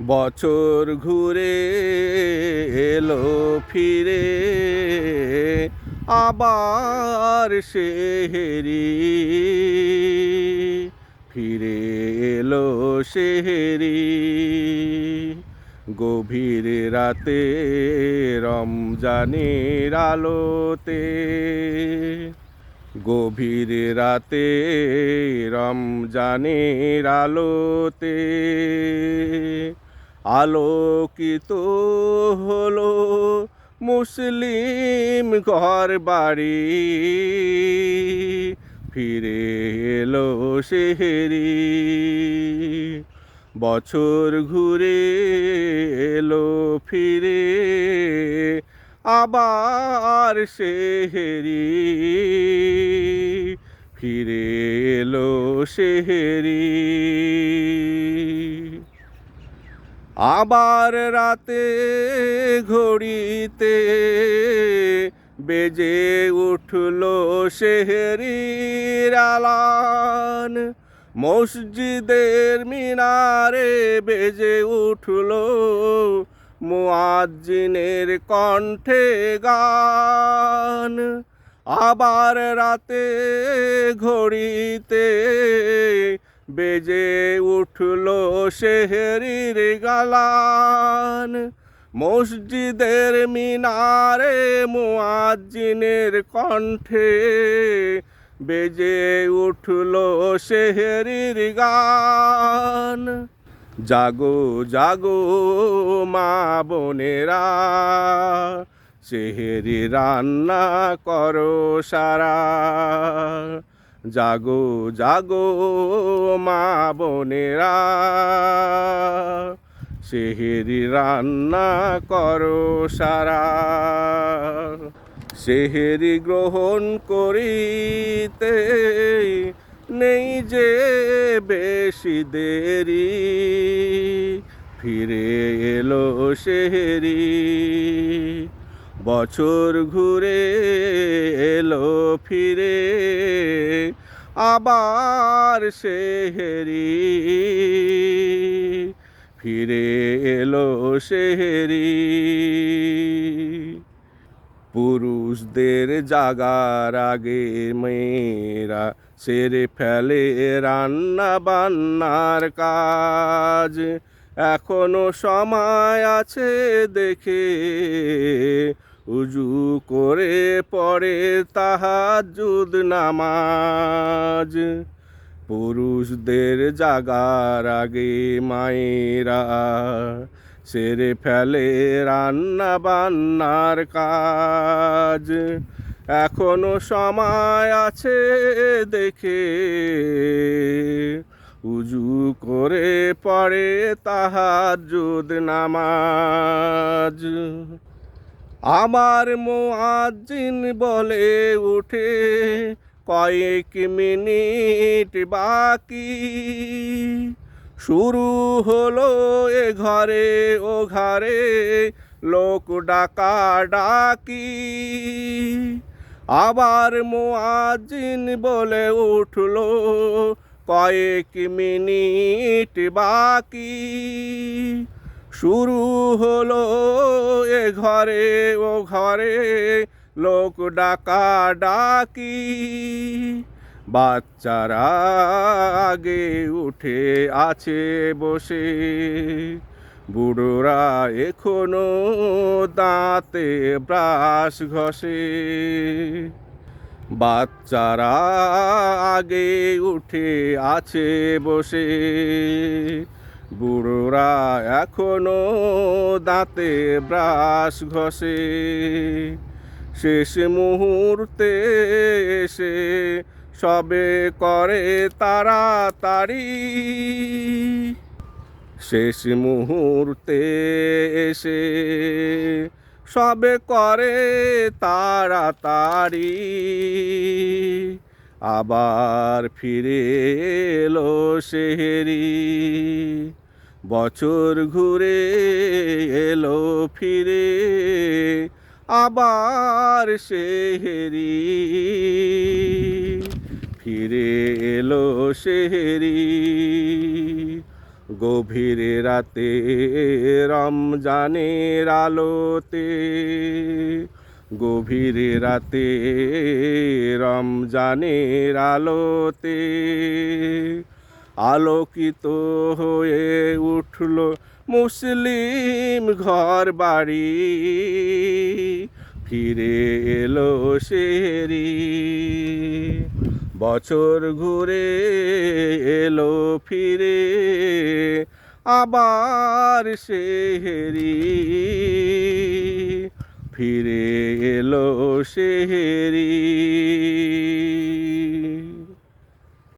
বছর ঘুরে এলো ফিরে আবার সেহেরি ফিরে এলো সেহেরি গভীর রাতে রমজানের আলোতে গভীর রাতে রমজানের আলোতে আলোকিত হলো মুসলিম ঘর বাড়ি ফিরে এলো সেহেরি বছর ঘুরে এলো ফিরে আবার সেহেরি ফিরে এলো সেহেরি আবার রাতে ঘড়িতে বেজে উঠলো সেহেরির আলান মসজিদের মিনারে বেজে উঠলো মুয়াজ্জিনের কণ্ঠে গান আবার রাতে ঘড়িতে বেজে উঠলো সেহেরির গালান মসজিদের মিনারে মুয়াজ্জিনের কণ্ঠে বেজে উঠলো সেহেরির গান জাগো জাগো মা বোনেরা সেহেরি রান্না করো সারা জাগো জাগো মা বোনেরা সেহেরি রান্না করো সারা সেহেরি গ্রহণ করিতে নেই যে বেশি দেরি ফিরে এলো সেহেরি বছর ঘুরে এলো ফিরে আবার সেহেরি ফিরে এলো সেহেরি পুরুষদের জাগার আগে মেয়েরা সেরে ফেলে রান্না বান্নার কাজ এখনো সময় আছে দেখে উজু করে পড়ে তাহাজ্জুদ নামাজ পুরুষদের জাগার আগে মায়েরা সেরে ফেলে রান্না বান্নার কাজ এখনো সময় আছে দেখে উজু করে পড়ে তাহাজ্জুদ নামাজ আমার মুয়াজ্জিন বলে উঠে কয়েক মিনিট বাকি শুরু হলো এ ঘরে ও ঘরে লোক ডাকা ডাকি আবার মুয়াজ্জিন বলে উঠলো কয়েক মিনিট বাকি শুরু হলো এ ঘরে ও ঘরে লোক ডাকা ডাকি বাচ্চারা আগে উঠে আছে বসে বুড়োরা এখনো দাঁতে ব্রাশ ঘষে বাচ্চারা আগে উঠে আছে বসে বুড়োরা এখনো দাঁতে ব্রাশ ঘষে শেষ মুহূর্তে এসে সবে করে তাড়াতাড়ি শেষ মুহূর্তে এসে সবে করে তাড়াতাড়ি আবার ফিরে এলো সেহেরি বছর ঘুরে এলো ফিরে আবার সেহেরি ফিরে এলো সেহেরি গভীর রাতে রমজানের আলোতে, গভীর রাতে রমজানের আলোতে আলোকিত হয়ে উঠল মুসলিম ঘর বাড়ি, ফিরে এলো সেহরি। বছর ঘুরে এলো ফিরে আবার সেহরি, ফিরে এলো সেহরি।